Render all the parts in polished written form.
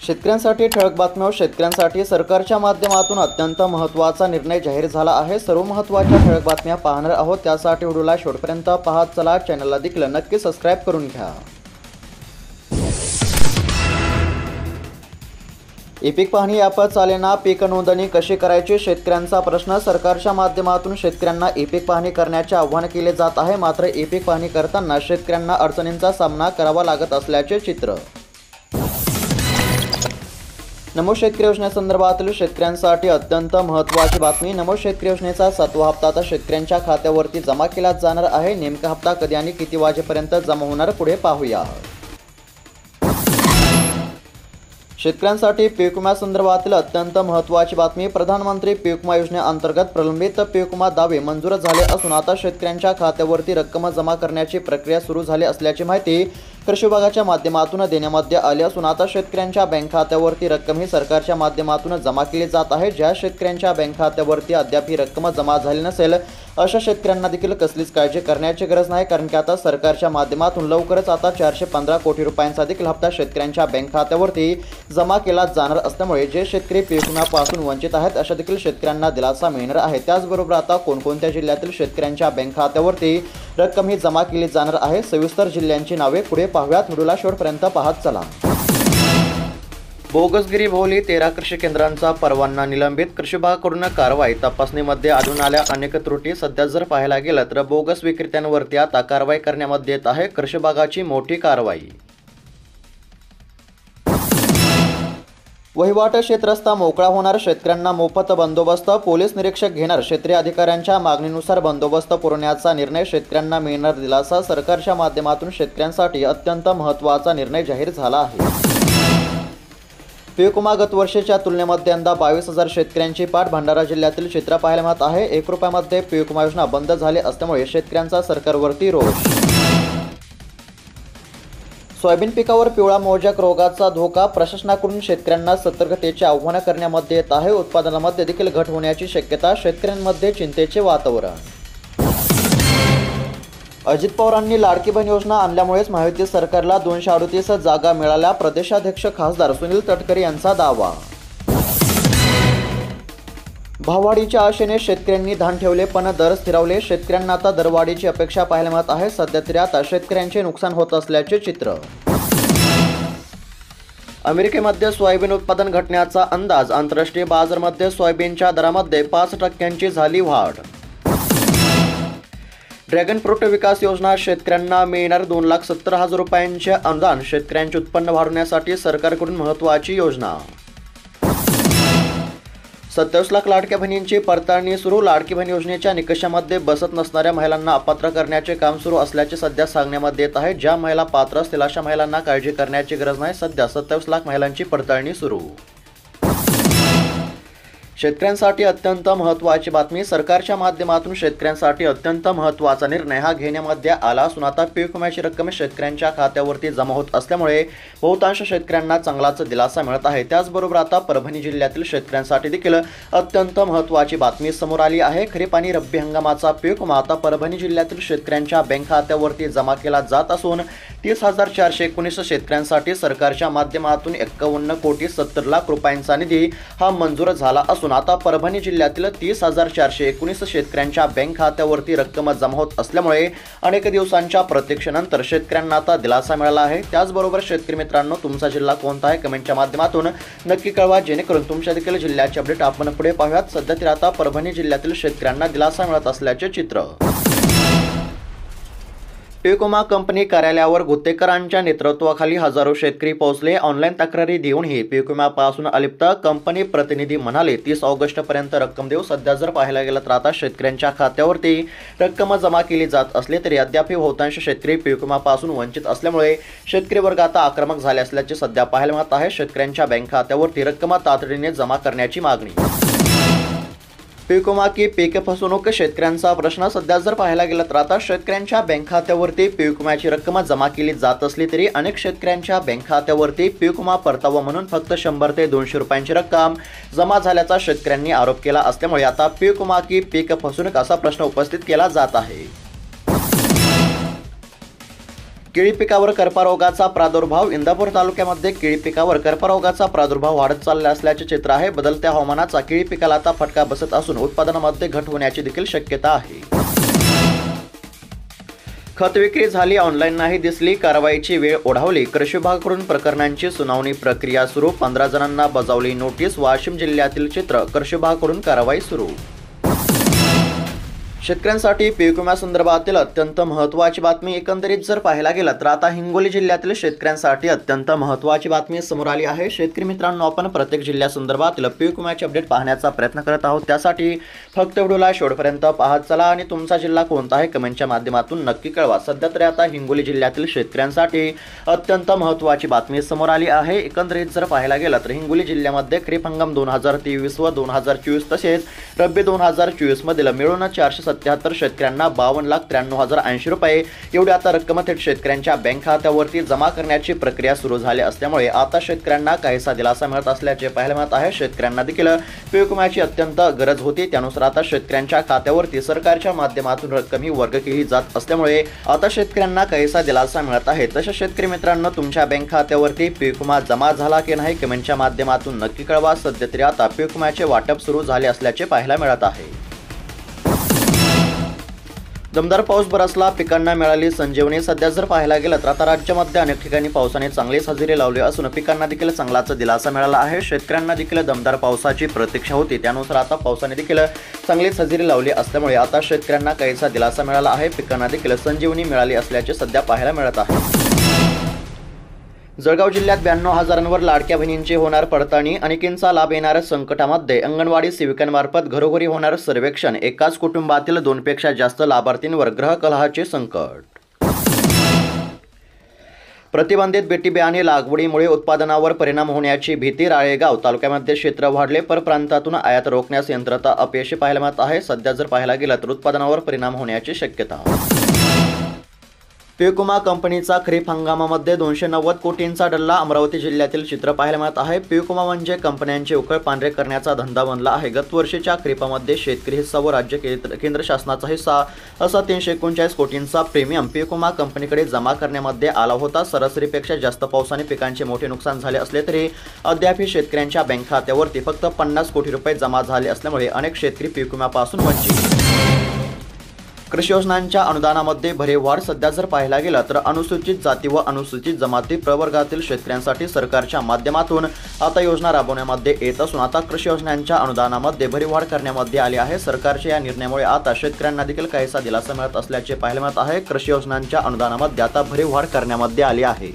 शेतकऱ्यांसाठी ठळक बातम्या. शेतकऱ्यांसाठी सरकारच्या माध्यमातून अत्यंत महत्त्वाचा निर्णय जाहीर झाला आहे. सर्व महत्त्वाच्या ठळक बातम्या पाहणार आहोत. त्यासाठी व्हिडिओला शेवटपर्यंत पाहत चला. चॅनलला देखील नक्की सबस्क्राईब करून घ्या. ई पीक पाहणी ॲप चालेना, पीक नोंदणी कशी करायची, शेतकऱ्यांचा प्रश्न. सरकारच्या माध्यमातून शेतकऱ्यांना ई पीक पाहणी करण्याचे आवाहन केले जात आहे. मात्र ई पीक पाहणी करताना शेतकऱ्यांना अडचणींचा सामना करावा लागत असल्याचे चित्र. नमो शेतकरी योजनेसंदर्भातील शेतकऱ्यांसाठी अत्यंत महत्त्वाची बातमी. नमो शेतकरी योजनेचा 7वा हप्ता आता शेतकऱ्यांच्या खात्यावरती जमा केला जाणार आहे. नेमका हप्ता कधी आणि किती वाजेपर्यंत जमा होणार, पुढे पाहूया. शेतकऱ्यांसाठी पीक विम्यासंदर्भातील अत्यंत महत्त्वाची बातमी. प्रधानमंत्री पीक विमा योजनेअंतर्गत प्रलंबित पीक विमा दावे मंजूर झाले असून आता शेतकऱ्यांच्या खात्यावरती रक्कम जमा करण्याची प्रक्रिया सुरू झाली असल्याची माहिती कृषी विभागाच्या माध्यमातून देण्यामध्ये आली असून आता शेतकऱ्यांच्या बँक खात्यावरती रक्कम ही सरकारच्या माध्यमातून जमा केली जात आहे. ज्या शेतकऱ्यांच्या बँक खात्यावरती अद्याप ही रक्कम जमा झाली नसेल अशा शेतकऱ्यांना देखील कसलीच काळजी करण्याची गरज नाही, कारण की आता सरकारच्या माध्यमातून लवकरच आता 415 कोटी रुपयांचा देखील हप्ता शेतकऱ्यांच्या बँक खात्यावरती जमा केला जाणार असल्यामुळे जे शेतकरी पीक विम्यापासून वंचित आहेत अशा देखील शेतकऱ्यांना दिलासा मिळणार आहे. त्याचबरोबर आता कोणकोणत्या जिल्ह्यातील शेतकऱ्यांच्या बँक खात्यावरती रक्कम ही जमा केली जाणार आहे, सविस्तर जिल्ह्यांची नावे पुढे पाहूयात. व्हिडिओला शेवटपर्यंत पाहत चला. बोगसगिरी भोवली 13 कृषी केंद्रांचा परवाना निलंबित. कृषी विभागाकडून कारवाई. तपासणीमध्ये आढळून आल्या अनेक त्रुटी. सध्या जर पाहायला गेलं तर बोगस विक्रेत्यांवरती आता कारवाई करण्यामध्ये येत आहे. कृषी विभागाची मोठी कारवाई. वहिवाट शेतरस्ता मोकळा होणार, शेतकऱ्यांना मोफत बंदोबस्त. पोलीस निरीक्षक घेणार. क्षेत्रीय अधिकाऱ्यांच्या मागणीनुसार बंदोबस्त पुरवण्याचा निर्णय. शेतकऱ्यांना मिळणार दिलासा. सरकारच्या माध्यमातून शेतकऱ्यांसाठी अत्यंत महत्त्वाचा निर्णय जाहीर झाला आहे. पीक विमा गत वर्षीच्या तुलनेमध्ये यंदा 22,000 शेतकऱ्यांची पाठ. भंडारा जिल्ह्यातील चित्र पाहायला मिळत आहे. 1 रुपयामध्ये पीक विमा योजना बंद झाली असल्यामुळे शेतकऱ्यांचा सरकारवरती रोष. सोयाबीन पिकावर पिवळा मोजक रोगाचा धोका. प्रशासनाकडून शेतकऱ्यांना सतर्कतेचे आवाहन करण्यामध्ये येत आहे. उत्पादनामध्ये देखील घट होण्याची शक्यता. शेतकऱ्यांमध्ये चिंतेचे वातावरण. अजित पवारांनी लाडकी बहीण योजना आणल्यामुळेच महायुती सरकारला 238 जागा मिळाल्या. प्रदेशाध्यक्ष खासदार सुनील तटकरे यांचा दावा. भाववाढीच्या आशेने शेतकऱ्यांनी धान ठेवले पण दर स्थिरावले. शेतकऱ्यांना आता दरवाढीची अपेक्षा पाहायला मिळत आहे. सध्या तरी आता शेतकऱ्यांचे नुकसान होत असल्याचे चित्र. अमेरिकेमध्ये सोयाबीन उत्पादन घटण्याचा अंदाज. आंतरराष्ट्रीय बाजारामध्ये सोयाबीनच्या दरामध्ये 5% झाली वाढ. ड्रॅगन फ्रूट विकास योजना. शेतकऱ्यांना मिळणार 2,70,000 रुपयांचे अनुदान. शेतकऱ्यांचे उत्पन्न वाढवण्यासाठी सरकारकडून महत्त्वाची योजना. 27 लाख लाडक्या बहिणींची पडताळणी सुरू. लाडकी बहीण योजनेच्या निकषामध्ये बसत नसणाऱ्या महिलांना अपात्र करण्याचे काम सुरू असल्याचे सध्या सांगण्यामध्ये येत आहे. ज्या महिला पात्र असतील अशा महिलांना काळजी करण्याची गरज नाही. सध्या 27 लाख महिलांची पडताळणी सुरू. शेतकऱ्यांसाठी अत्यंत महत्त्वाची बातमी. सरकारच्या माध्यमातून शेतकऱ्यांसाठी अत्यंत महत्त्वाचा निर्णय हा घेण्यामध्ये आला असून आता पीक विम्याची रक्कम शेतकऱ्यांच्या खात्यावरती जमा होत असल्यामुळे बहुतांश शेतकऱ्यांना चांगलाच दिलासा मिळत आहे. त्याचबरोबर आता परभणी जिल्ह्यातील शेतकऱ्यांसाठी देखील अत्यंत महत्त्वाची बातमी समोर आली आहे. खरीप आणि रब्बी हंगामाचा पीक विमा आता परभणी जिल्ह्यातील शेतकऱ्यांच्या बँक खात्यावरती जमा केला जात असून 30,419 शेतकऱ्यांसाठी सरकारच्या माध्यमातून 51,70,00,000 रुपयांचा निधी हा मंजूर झाला असून आता परभणी जिल्ह्यातील 30,419 शेतकऱ्यांच्या बँक खात्यावरती रक्कम जमा होत असल्यामुळे अनेक दिवसांच्या प्रतीक्षेनंतर शेतकऱ्यांना आता दिलासा मिळाला आहे. त्याचबरोबर शेतकरी मित्रांनो, तुमचा जिल्हा कोणता आहे कमेंटच्या माध्यमातून नक्की कळवा, जेणेकरून तुमच्या देखील जिल्ह्याचे अपडेट आपण पुढे पाहूयात. सध्या तरी आता परभणी जिल्ह्यातील शेतकऱ्यांना दिलासा मिळत असल्याचे चित्र. पीक विमा कंपनी कार्यालयावर गुत्तेकरांच्या नेतृत्वाखाली हजारो शेतकरी पोहोचले. ऑनलाईन तक्रारी देऊनही पीक विम्यापासून अलिप्त. कंपनी प्रतिनिधी म्हणाले 30 ऑगस्टपर्यंत रक्कम देऊ. सध्या जर पाहायला गेलं तर आता शेतकऱ्यांच्या खात्यावरती रक्कम जमा केली जात असले तरी अद्याप बहुतांश शेतकरी पीक विम्यापासून वंचित असल्यामुळे शेतकरी वर्ग आता आक्रमक झाले असल्याचे सध्या पाहायला मिळत आहे. शेतकऱ्यांच्या बँक खात्यावरती रक्कम तातडीने जमा करण्याची मागणी. पीक विमा की पीक फसवणूक, शेतकऱ्यांचा प्रश्न. सध्या जर पाहायला गेलं तर आता शेतकऱ्यांच्या बँक खात्यावरती पीक विम्याची रक्कम जमा केली जात असली तरी अनेक शेतकऱ्यांच्या बँक खात्यावरती पीक विमा परतावा म्हणून फक्त 100 ते 200 रुपयांची रक्कम जमा झाल्याचा शेतकऱ्यांनी आरोप केला असल्यामुळे आता पीक विमा की पीक फसवणूक असा प्रश्न उपस्थित केला जात आहे. केळी पिकावर करपा रोगाचा प्रादुर्भाव. इंदापूर तालुक्यामध्ये केळी पिकावर करपा रोगाचा प्रादुर्भाव वाढत चालला असल्याचे चित्र आहे. बदलत्या हवामानाचा केळी पिकाला आता फटका बसत असून उत्पादनामध्ये घट होण्याची देखील शक्यता आहे. खत विक्री झाली, ऑनलाईन नाही दिसली, कारवाईची वेळ ओढावली. कृषी विभागाकडून प्रकरणांची सुनावणी प्रक्रिया सुरू. 15 जणांना बजावली नोटीस. वाशिम जिल्ह्यातील चित्र. कृषी विभागाकडून कारवाई सुरू. शेतकऱ्यांसाठी पीक विम्यासंदर्भातील अत्यंत महत्त्वाची बातमी. एकंदरीत जर पाहायला गेलं तर आता हिंगोली जिल्ह्यातील शेतकऱ्यांसाठी अत्यंत महत्त्वाची बातमी समोर आली आहे. शेतकरी मित्रांनो, आपण प्रत्येक जिल्ह्यासंदर्भातील पीक विम्याचे अपडेट पाहण्याचा प्रयत्न करत आहोत. त्यासाठी फक्त व्हिडिओला शेवटपर्यंत पाहत चला आणि तुमचा जिल्हा कोणता आहे कमेंटच्या माध्यमातून नक्की कळवा. सध्या तरी आता हिंगोली जिल्ह्यातील शेतकऱ्यांसाठी अत्यंत महत्त्वाची बातमी समोर आली आहे. एकंदरीत जर पाहायला गेलं तर हिंगोली जिल्ह्यामध्ये खरीप हंगाम 2023 व 2024 तसेच रब्बी 2024 मधील मिळून 477 शेतकऱ्यांना 52,93,080 रुपये एवढी आता रक्कम थेट शेतकऱ्यांच्या बँक खात्यावरती जमा करण्याची प्रक्रिया सुरू झाली असल्यामुळे आता शेतकऱ्यांना काहीसा दिलासा मिळत असल्याचे पाहायला मिळत आहे. शेतकऱ्यांना देखील पीक विम्याची अत्यंत गरज होती. त्यानुसार आता शेतकऱ्यांच्या खात्यावरती सरकारच्या माध्यमातून रक्कम ही वर्ग केली जात असल्यामुळे आता शेतकऱ्यांना काहीसा दिलासा मिळत आहे. तसेच शेतकरी मित्रांनो, तुमच्या बँक खात्यावरती पीक विमा जमा झाला की नाही कमेंटच्या माध्यमातून नक्की कळवा. सध्या तरी आता पीक विम्याचे वाटप सुरू झाले असल्याचे पाहायला मिळत आहे. दमदार पाऊस बरसला, पिकांना मिळाली संजीवनी. सध्या जर पाहायला गेलं तर आता राज्यामध्ये अनेक ठिकाणी पावसाने चांगलीच हजेरी लावली असून पिकांना देखील चांगलाच दिलासा मिळाला आहे. शेतकऱ्यांना देखील दमदार पावसाची प्रतीक्षा होती. त्यानुसार आता पावसाने देखील चांगलीच हजेरी लावली असल्यामुळे आता शेतकऱ्यांना काहीसा दिलासा मिळाला आहे. पिकांना देखील संजीवनी मिळाली असल्याचे सध्या पाहायला मिळत आहे. जळगाव जिल्ह्यात 92,000 लाडक्या बहिणींची होणार पडताळणी. अनेकींचा लाभ येणार संकटामध्ये. अंगणवाडी सेविकांमार्फत घरोघरी होणार सर्वेक्षण. एकाच कुटुंबातील 2 पेक्षा जास्त लाभार्थींवर ग्रहकलहाचे संकट. प्रतिबंधित बेटी बियाणे लागवडीमुळे उत्पादनावर परिणाम होण्याची भीती. राळेगाव तालुक्यामध्ये क्षेत्र वाढले, परप्रांतातून आयात रोखण्यास यंत्रणा अपयशी पाहायला मिळत आहे. सध्या जर पाहायला गेलं तर उत्पादनावर परिणाम होण्याची शक्यता. पीक विमा कंपनीचा खरीप हंगामामध्ये 290 कोटींचा डल्ला. अमरावती जिल्ह्यातील चित्र पाहायला मिळत आहे. पीक विमा म्हणजे कंपन्यांचे उकळ पांढरे करण्याचा धंदा बनला आहे. गत वर्षीच्या खरीपामध्ये शेतकरी हिस्सा व राज्य केंद्र शासनाचा हिस्सा असा 339 कोटींचा प्रीमियम पीक विमा कंपनीकडे जमा करण्यामध्ये आला होता. सरासरीपेक्षा जास्त पावसाने पिकांचे मोठे नुकसान झाले असले तरी अद्याप शेतकऱ्यांच्या बँक खात्यावरती फक्त 50 कोटी रुपये जमा झाले असल्यामुळे अनेक शेतकरी पीक विम्यापासून वंचित. कृषी योजनांच्या अनुदानामध्ये भरीव वाढ. सध्या जर पाहायला गेलं तर अनुसूचित जाती व अनुसूचित जमाती प्रवर्गातील शेतकऱ्यांसाठी सरकारच्या माध्यमातून आता योजना राबवण्यामध्ये येत असून आता कृषी योजनांच्या अनुदानामध्ये भरीव वाढ करण्यामध्ये आली आहे. सरकारच्या या निर्णयामुळे आता शेतकऱ्यांना देखील काहीसा दिलासा मिळत असल्याचे पाहायला मिळत आहे. कृषी योजनांच्या अनुदानामध्ये आता भरीव वाढ करण्यामध्ये आली आहे.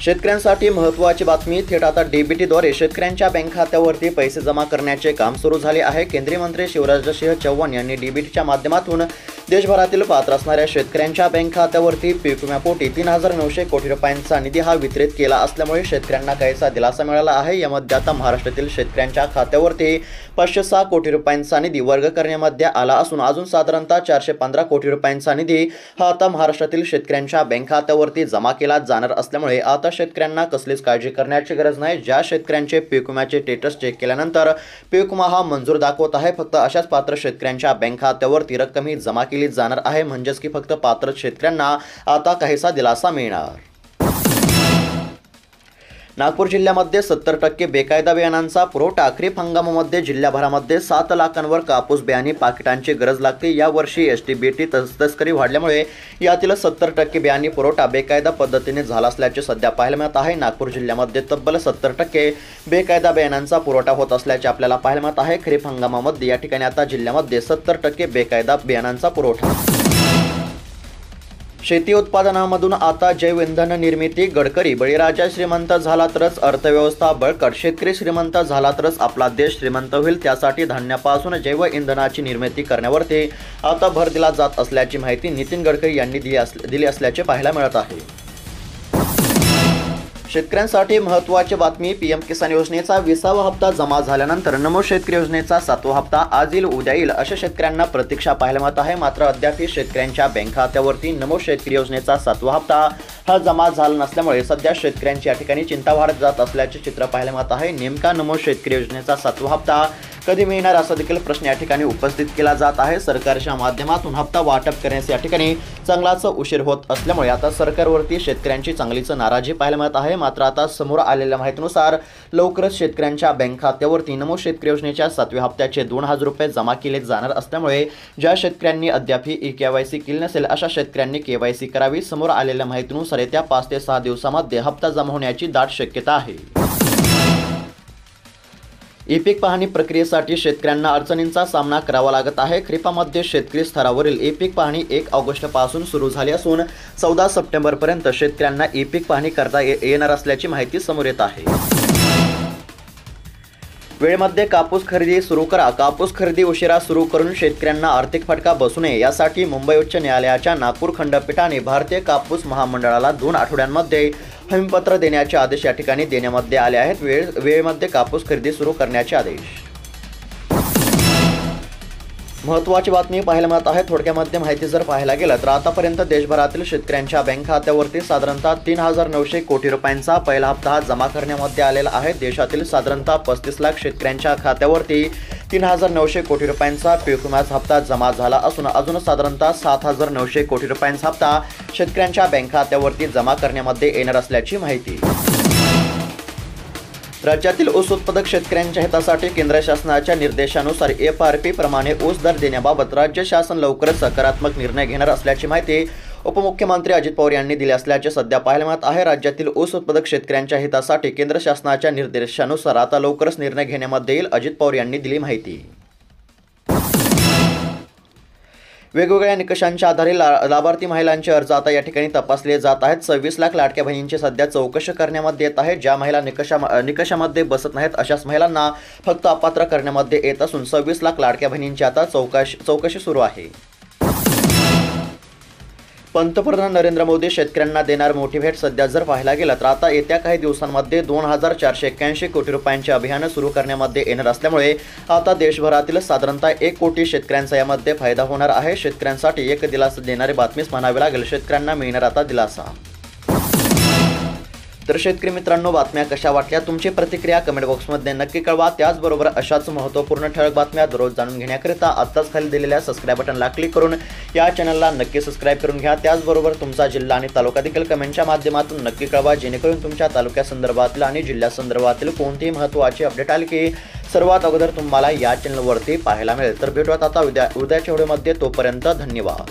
शेतकऱ्यांसाठी महत्त्वाची बातमी. थेट आता डीबीटीद्वारे शेतकऱ्यांच्या बँक खात्यावरती पैसे जमा करण्याचे काम सुरू झाले आहे. केंद्रीय मंत्री शिवराजसिंह चौहान यांनी डीबीटीच्या माध्यमातून देशभरातील पात्र असणाऱ्या शेतकऱ्यांच्या बँक खात्यावरती पीक विम्यापोटी 3,900 कोटी रुपयांचा निधी हा वितरित केला असल्यामुळे शेतकऱ्यांना काहीसा दिलासा मिळाला आहे. यामध्ये आता महाराष्ट्रातील शेतकऱ्यांच्या खात्यावरती 506 कोटी रुपयांचा निधी वर्ग करण्यामध्ये आला असून अजून साधारणतः 415 कोटी रुपयांचा निधी हा आता महाराष्ट्रातील शेतकऱ्यांच्या बँक खात्यावरती जमा केला जाणार असल्यामुळे आता शेतकऱ्यांना कसलीच काळजी करण्याची गरज नाही. ज्या शेतकऱ्यांचे पीक विम्याचे स्टेटस चेक केल्यानंतर पीक विमा हा मंजूर दाखवत आहे, फक्त अशाच पात्र शेतकऱ्यांच्या बँक खात्यावरती रक्कम ही जमा केली जाणार आहे. म्हणजेच की फक्त पात्र शेतकऱ्यांना आता काहीसा दिलासा मिळणार. नागपूर जिल्ह्यामध्ये 70% बेकायदा बियाणांचा पुरवठा. खरीप हंगामामध्ये जिल्ह्याभरामध्ये 7 लाखांवर कापूस बियाणे पाकिटांची गरज लागते. यावर्षी एसटीबीटी तस्करी वाढल्यामुळे यातील 70% बियाणे पुरवठा बेकायदा पद्धतीने झाला असल्याचे सध्या पाहायला मिळत आहे. नागपूर जिल्ह्यामध्ये तब्बल 70% बेकायदा बियाणांचा पुरवठा होत असल्याचे आपल्याला पाहायला मिळत आहे. खरीप हंगामामध्ये या ठिकाणी आता जिल्ह्यामध्ये 70% बेकायदा बियाणांचा पुरवठा. शेती उत्पादनामधून आता जैव इंधन निर्मिती. गडकरी. बळीराजा श्रीमंत झाला तरच अर्थव्यवस्था बळकट. शेतकरी श्रीमंत झाला तरच आपला देश श्रीमंत होईल. त्यासाठी धान्यापासून जैव इंधनाची निर्मिती करण्यावरती आता भर दिला जात असल्याची माहिती नितीन गडकरी यांनी दिली असल्याचे पाहायला मिळत आहे. शेतकऱ्यांसाठी महत्त्वाची बातमी. पीएम किसान योजनेचा 20वा हप्ता जमा झाल्यानंतर नमो शेतकरी योजनेचा 7वा हप्ता आज येईल उद्या येईल अशा शेतकऱ्यांना प्रतीक्षा पाहायला मिळत आहे. मात्र अद्याप शेतकऱ्यांच्या बँक खात्यावरती नमो शेतकरी योजनेचा 7वा हप्ता हा जमा झाला नसल्यामुळे सध्या शेतकऱ्यांची या ठिकाणी चिंता वाढत जात असल्याचे चित्र पाहायला मिळत आहे. नेमका नमो शेतकरी योजनेचा 7वा हप्ता कधी मिळणार असा देखील प्रश्न या ठिकाणी उपस्थित केला जात आहे। सरकारच्या माध्यमातून हप्ता वाटप करण्यास या ठिकाणी चांगलाच उशीर होत असल्यामुळे आता सरकारवरती शेतकऱ्यांची चांगलीच नाराजी पाहायला मिळत आहे। मात्र आता समोर आलेल्या माहितीनुसार लवकरच शेतकऱ्यांच्या बँक खात्यावरती नमो शेतकरी योजनेच्या 7व्या हप्त्याचे 2000 रुपये जमा केले जाणार असल्यामुळे ज्या शेतकऱ्यांनी अद्याप KYC केली नसेल अशा शेतकऱ्यांनी KYC करावी। समोर आलेल्या माहितीनुसार येत्या 5 ते 6 दिवसांमध्ये हप्ता जमा होण्याची दाट शक्यता आहे। ई-पीक पाहणी प्रक्रियेसाठी शेतकऱ्यांना अडचणींचा सामना करावा लागत आहे। खरीपामध्ये शेतकरी स्तरावरील ई-पीक पाहणी 1 ऑगस्टपासून सुरू झाली असून 14 सप्टेंबरपर्यंत शेतकऱ्यांना ई-पीक पाहणी करता येणार असल्याची माहिती समोर येत आहे। वेळेमध्ये कापूस खरेदी सुरू करा। कापूस खरेदी उशिरा सुरू करून शेतकऱ्यांना आर्थिक फटका बसू नये यासाठी मुंबई उच्च न्यायालयाच्या नागपूर खंडपीठाने भारतीय कापूस महामंडळाला 2 आठवड्यांमध्ये हमीपत्र देण्याचे आदेश या ठिकाणी देण्यामध्ये आले आहेत। वेळेमध्ये कापूस खरेदी सुरू करण्याचे आदेश। महत्त्वाची बातमी पाहायला मिळत आहे। थोडक्यामध्ये माहिती जर पाहायला गेलं तर आतापर्यंत देशभरातील शेतकऱ्यांच्या बँक खात्यावरती साधारणतः 3900 कोटी रुपयांचा पहिला हप्ता जमा करण्यामध्ये आलेला आहे। देशातील साधारणतः 35 लाख शेतकऱ्यांच्या खात्यावरती 3900 कोटी रुपयांचा पीक विम्याचा हप्ता जमा झाला असून अजून साधारणतः 7900 कोटी रुपयांचा हप्ता शेतकऱ्यांच्या बँक खात्यावरती जमा करण्यामध्ये येणार असल्याची माहिती। राज्यातील ऊस उत्पादक शेतकऱ्यांच्या हितासाठी केंद्र शासनाच्या निर्देशानुसार FRP प्रमाणे ऊस दर देण्याबाबत राज्य शासन लवकरच सकारात्मक निर्णय घेणार असल्याची माहिती उपमुख्यमंत्री अजित पवार यांनी दिली असल्याचे सध्या पाहायला मिळत आहे। राज्यातील ऊस उत्पादक शेतकऱ्यांच्या हितासाठी केंद्र शासनाच्या निर्देशानुसार आता लवकरच निर्णय घेण्यामध्ये येईल, अजित पवार यांनी दिली माहिती। वेगवेगळ्या निकषांच्या आधारे लाभार्थी महिलांचे अर्ज आता या ठिकाणी तपासले जात आहेत। 26 लाख लाडक्या बहिणींची सध्या चौकशी करण्यामध्ये येत आहे। ज्या महिला निकषामध्ये बसत नाहीत अशाच महिलांना फक्त अपात्र करण्यामध्ये येत असून 26 लाख लाडक्या बहिणींची आता चौकशी सुरू आहे। पंतप्रधान नरेंद्र मोदी शेतकऱ्यांना देणार मोठी भेट सध्या जर पाहायला गेलं तर आता येत्या काही दिवसांमध्ये 2481 कोटी रुपयांचे अभियान सुरू करण्यामध्ये येणार असल्यामुळे आता देशभरातील साधारणतः 1 कोटी शेतकऱ्यांचा यामध्ये फायदा होणार आहे। शेतकऱ्यांसाठी एक दिलासा देणारी बातमीच म्हणावी लागेल। शेतकऱ्यांना मिळणार आता दिलासा। तर शेतकरी मित्रांनो, बातम्या कशा वाटल्या तुमची प्रतिक्रिया कमेंट बॉक्समध्ये नक्की कळवा। त्याचबरोबर अशाच महत्त्वपूर्ण ठळक बातम्या दररोज जाणून घेण्याकरिता आत्ताच खाली दिलेल्या सबस्क्राईब बटनला क्लिक करून या चॅनलला नक्की सबस्क्राईब करून घ्या। त्याचबरोबर तुमचा जिल्हा आणि तालुका देखील कमेंटच्या माध्यमातून नक्की कळवा, जेणेकरून तुमच्या तालुक्यासंदर्भातील आणि जिल्ह्यासंदर्भातील कोणतीही महत्त्वाची अपडेट आली की सर्वात अगोदर तुम्हाला या चॅनलवरती पाहायला मिळेल। तर भेटूयात आता उद्याच्या व्हिडिओमध्ये, तोपर्यंत धन्यवाद।